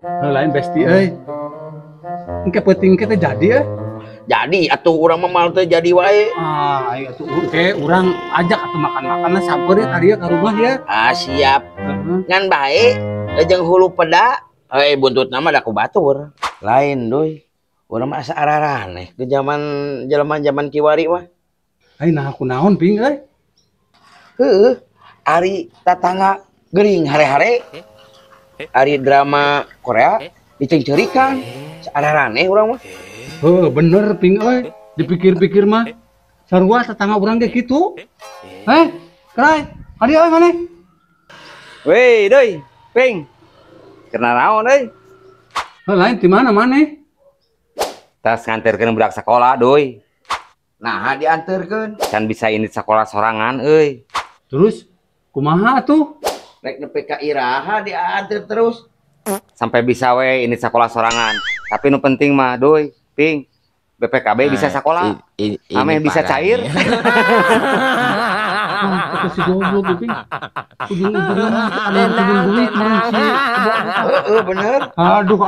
Lain besti euy. Engke penting kita jadi Jadi atuh urang mah mal teh jadi wae. Ayo tuh engke urang ajak atuh makan-makan sabar ya tadi ya ka rumah ya. Siap. Ngan bae jeung hulu peda. Buntutna mah da ku batur. Lain doi. Urang mah asa araraneh ke zaman kiwari mah. Nah aku naon ping euy. Heuh, ari tatangga geuring hare-hare. Ari drama Korea dicengcerikan. Araraneh urang mah. Bener ping euy. Dipikir-pikir mah sarua tetangga urang ge kitu. Krai, adi euy maneh. Weh, doi, ping. Kena naon euy? Lain di mana maneh? Tas nganterkeun budak sekolah, doi. Nah, dianterkeun. Can bisa ini sekolah sorangan, euy. Terus kumaha atuh? Rek nepi ka iraha dianter terus. Sampai bisa we ini sekolah sorangan. Tapi nu penting mah, doi, ping. BPKB bisa sekolah. Ameh bisa cair. Si goblok ping. Ujung-ujungnya mah ada yang bener. Bener. Aduh.